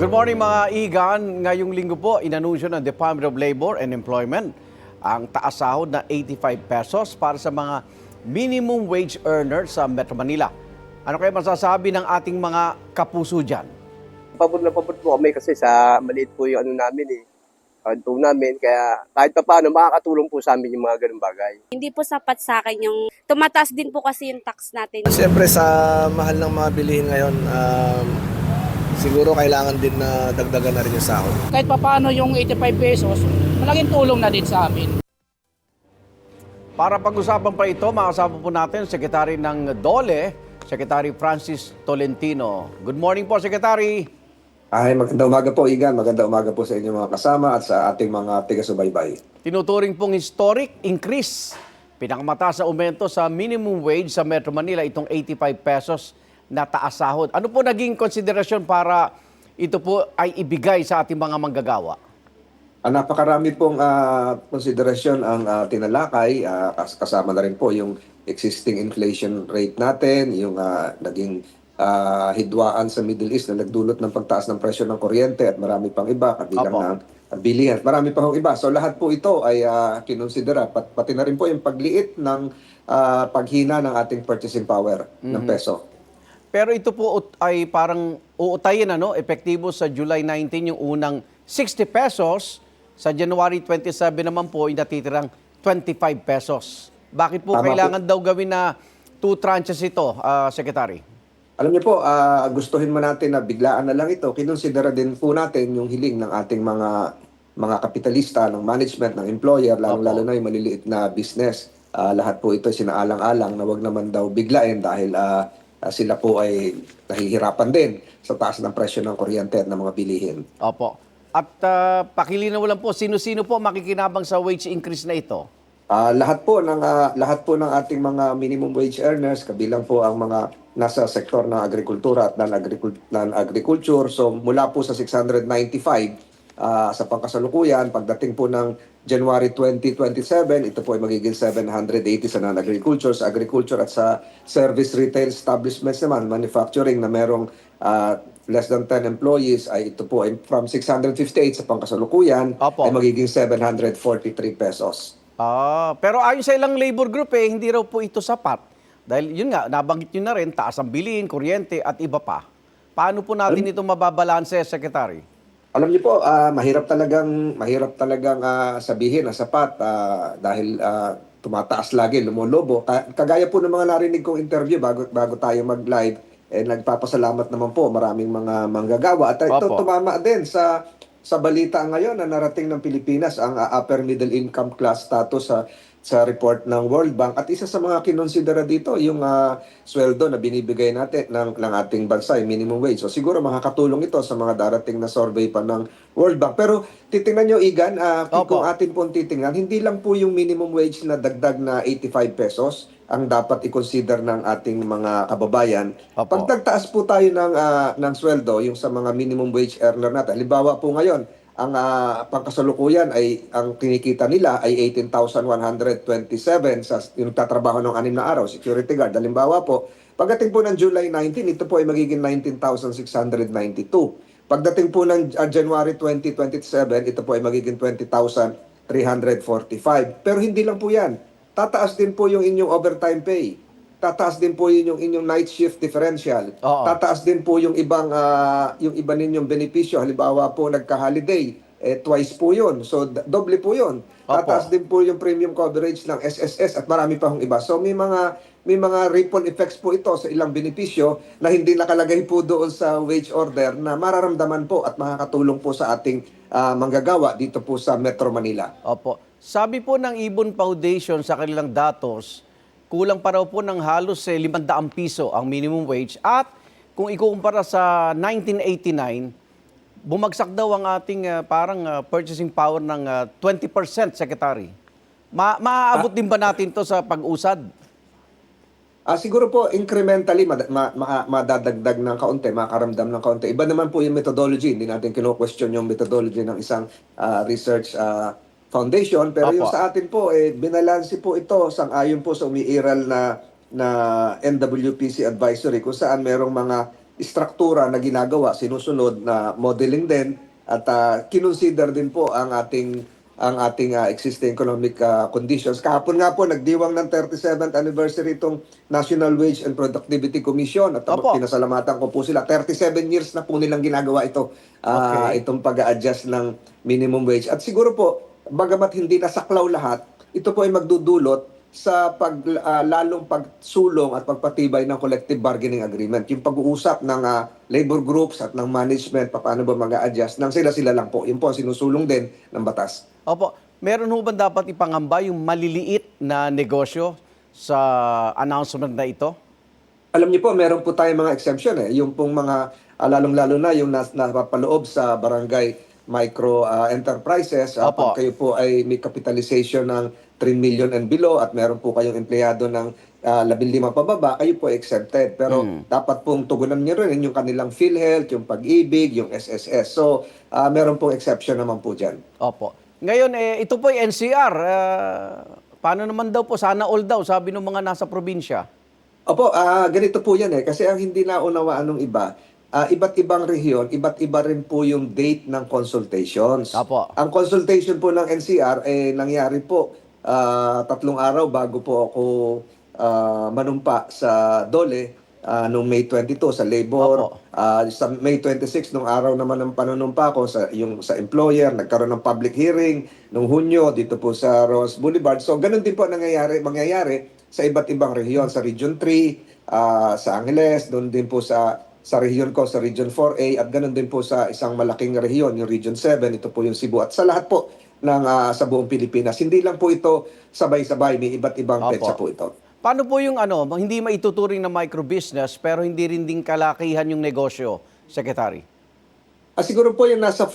Good morning mga igan. Ngayong linggo po, inanunsyo ng Department of Labor and Employment ang taas sahod na 85 pesos para sa mga minimum wage earners sa Metro Manila. Ano kaya masasabi ng ating mga kapuso dyan? Pabor na pabor po kami kasi sa maliit po yung ano namin kanto namin. Kaya kahit pa paano makakatulong po sa amin yung mga ganung bagay. Hindi po sapat sa akin yung tumataas din po kasi yung tax natin. Siyempre sa mahal ng mga bilihin ngayon, siguro kailangan din na dagdagan na rin yung sahod. Kahit papaano yung 85 pesos, malaking tulong na din sa amin. Para pag-usapan pa ito, makasama po natin Secretary ng DOLE, Secretary Francis Tolentino. Good morning po, Secretary. Ay, magandang umaga po, Igan. Magandang umaga po sa inyong mga kasama at sa ating mga taga-subaybay. Tinuturing pong historic increase. Pinakamataas na aumento sa minimum wage sa Metro Manila, itong 85 pesos na taas sahod. Ano po naging konsiderasyon para ito po ay ibigay sa ating mga manggagawa? Napakarami pong konsiderasyon ang tinalakay. Kasama na rin po yung existing inflation rate natin, yung naging hidwaan sa Middle East na nagdulot ng pagtaas ng presyo ng kuryente at marami pang iba, kabilang ng bilihan. Marami pang iba. So lahat po ito ay kinonsidera. Pati na rin po yung pagliit ng paghina ng ating purchasing power ng peso. Pero ito po ay parang uutayin epektibo sa July 19 yung unang 60 pesos. Sa January 27 naman po yung natitirang 25 pesos. Bakit po kailangan daw gawin na 2 tranches ito, Secretary? Alam niyo po, gustuhin mo natin na biglaan na lang ito. Kinonsidera din po natin yung hiling ng ating mga kapitalista, ng management, ng employer, lalo na yung maliliit na business. Lahat po ito sinaalang-alang na wag naman daw biglain dahil sila po ay nahihirapan din sa taas ng presyo ng kuryente at ng mga bilihin. Opo. At pakilinaw lang po, sino-sino po makikinabang sa wage increase na ito? Lahat po ng ating mga minimum wage earners, kabilang po ang mga nasa sektor ng agrikultura at non-agriculture. So mula po sa 695 sa pangkasalukuyan, pagdating po ng January 2027, ito po ay magiging 780 sa non-agriculture, sa agriculture at sa service retail establishments naman, manufacturing na merong less than 10 employees, ay ito po ay from 658 sa pangkasalukuyan ay magiging 743 pesos. Pero ayon sa ilang labor group hindi raw po ito sapat. Dahil yun nga, nabanggit nyo na rin, taas ang bilihin, kuryente at iba pa. Paano po natin ito mababalanse, Secretary? Alam niyo po, mahirap talagang sabihin na sapat dahil tumataas lagi, lumulobo. Kagaya po ng mga narinig kong interview bago tayo mag-live, nagpapasalamat naman po maraming mga manggagawa. At ito tumama din sa balita ngayon na narating ng Pilipinas ang upper middle income class status sa report ng World Bank. At isa sa mga kinonsidera dito yung sweldo na binibigay natin ng ating bansa, yung minimum wage. So siguro makakatulong ito sa mga darating na survey pa ng World Bank. Pero titingnan nyo, Igan, kung atin pong titingnan, hindi lang po yung minimum wage na dagdag na 85 pesos ang dapat i-consider ng ating mga kababayan. Pag nagtaas po tayo ng sweldo, yung sa mga minimum wage earner natin, halimbawa po ngayon, ang pangkasalukuyan ay ang kinikita nila ay 18,127 sa yung tatrabaho ng 6 na araw, security guard. Halimbawa po, pagdating po ng July 19, ito po ay magiging 19,692. Pagdating po ng January 2027, ito po ay magiging 20,345. Pero hindi lang po yan. Tataas din po yung inyong overtime pay. Tataas din po yung inyong night shift differential. Tataas din po yung iba ninyong benepisyo. Halimbawa po nagka-holiday, twice po yun. So doble po yun. Tataas din po yung premium coverage ng SSS at marami pa hong iba. So may mga ripple effects po ito sa ilang benepisyo na hindi nakalagay po doon sa wage order na mararamdaman po at makakatulong po sa ating manggagawa dito po sa Metro Manila. Opo. Sabi po ng Ibon Foundation sa kanilang datos, kulang pa raw po ng halos 500 piso ang minimum wage at kung ikukumpara sa 1989, bumagsak daw ang ating purchasing power ng 20%, Secretary. Maaabot din ba natin to sa pag-usad? Siguro po incrementally madadagdag ng kaunti, makaramdam ng kaunti. Iba naman po yung methodology, hindi natin kino-question yung methodology ng isang research foundation, pero yung sa atin po binalanse po ito sang-ayon po sa umiiral na NWPC advisory kung saan merong mga istruktura na ginagawa, sinusunod na modeling din at kinonsider din po ang ating existing economic conditions. Kahapon nga po nagdiwang ng 37th anniversary itong National Wage and Productivity Commission at Opo. pinasalamatan ko po sila. 37 years na po nilang ginagawa ito, Okay. itong pag-a-adjust ng minimum wage. At siguro po, bagamat hindi nasaklaw lahat, ito po ay magdudulot sa lalong pagsulong at pagpatibay ng collective bargaining agreement. Yung pag-uusap ng labor groups at ng management, paano ba mag-a-adjust, nang sila-sila lang po. Yun po ang sinusulong din ng batas. Opo, meron ho ba dapat ipangamba yung maliliit na negosyo sa announcement na ito? Alam niyo po, meron po tayong mga exemption eh. Yung pong mga, lalong-lalo na yung napapaloob sa barangay micro enterprises. Opo. Pag kayo po ay may capitalization ng 3 million and below at meron po kayong empleyado ng 15 pababa, kayo po ay exempted. Pero dapat pong tugunan niyo rin yung kanilang PhilHealth, yung Pag-ibig, yung SSS. So, meron pong exception naman po dyan. Opo. Ngayon, ito po yung NCR. Paano naman daw po? Sana all daw, sabi ng mga nasa probinsya. Opo, ganito po yan eh. Kasi ang hindi naunawaan ng iba, iba't ibang rehiyon, iba't iba rin po yung date ng consultations. Apo. Ang consultation po ng NCR, nangyari po 3 araw bago po ako manumpa sa DOLE noong May 22 sa labor. Sa May 26 nung araw naman ng panunumpa ko sa employer, nagkaroon ng public hearing noong Hunyo dito po sa Ross Boulevard. So ganun din po mangyayari sa iba't ibang rehiyon, sa Region 3, sa Angeles, doon din po sa rehiyon ko, sa Region 4A, at ganun din po sa isang malaking rehiyon, yung Region 7, ito po yung Cebu, at sa lahat po ng sa buong Pilipinas. Hindi lang po ito sabay-sabay, may iba't ibang Opo. petsa po ito. Paano po yung hindi maituturing na microbusiness pero hindi rin din kalakihan yung negosyo, Secretary? Siguro po yung nasa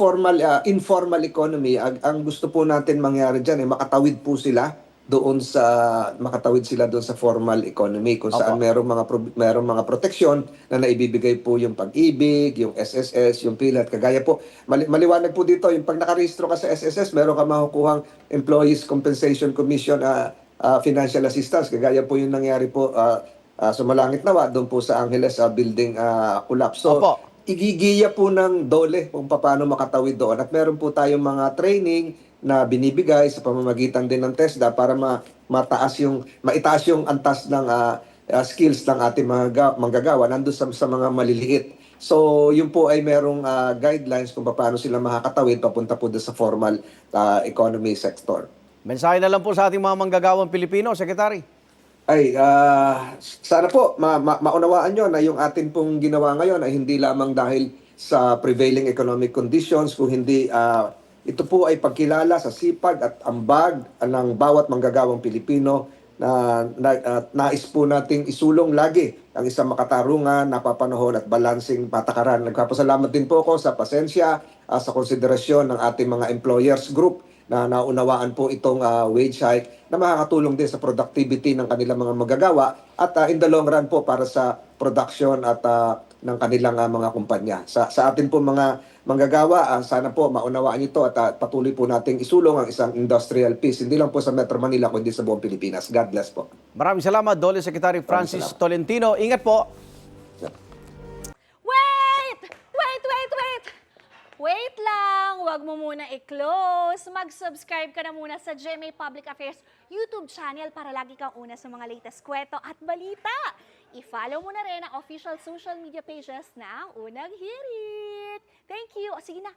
informal economy, ang gusto po natin mangyari dyan, makatawid sila doon sa formal economy kung saan Opo. merong mga proteksyon na naibibigay po yung Pag-ibig, yung SSS, yung PhilHealth. Kagaya po, maliwanag po dito, yung pag nakarehistro ka sa SSS, meron ka makukuhang Employees Compensation Commission financial assistance. Kagaya po yung nangyari po sumalangit nawa doon po sa Angeles building collapse. So, Opo. igigiya po ng DOLE kung paano makatawid doon. At meron po tayong mga training na binibigay sa pamamagitan din ng TESDA para maitaas yung antas ng skills ng ating mga manggagawa nandun sa mga maliliit. So, yun po ay merong guidelines kung paano sila makakatawid papunta po doon sa formal economy sector. Mensahe na lang po sa ating mga manggagawang Pilipino, Secretary. Sana po maunawaan nyo na yung atin pong ginawa ngayon ay hindi lamang dahil sa prevailing economic conditions, kung hindi ito po ay pagkilala sa sipag at ambag ng bawat manggagawang Pilipino na nais po nating isulong lagi ang isang makatarungan, napapanahon at balancing patakaran. Nagpapasalamat din po ako sa pasensya, sa konsiderasyon ng ating mga employers group na naunawaan po itong wage hike na makakatulong din sa productivity ng kanilang mga magagawa at in the long run po para sa production at ng kanilang mga kumpanya. Sa atin po mga manggagawa, sana po maunawaan ito at patuloy po nating isulong ang isang industrial peace, hindi lang po sa Metro Manila kundi sa buong Pilipinas. God bless po. Maraming salamat, DOLE Secretary Francis Tolentino. Ingat po. Wait lang! Huwag mo muna i-close. Mag-subscribe ka na muna sa GMA Public Affairs YouTube channel para lagi kang una sa mga latest kwento at balita. I-follow mo na rin ang official social media pages ng Unang Hirit. Thank you. O sige na,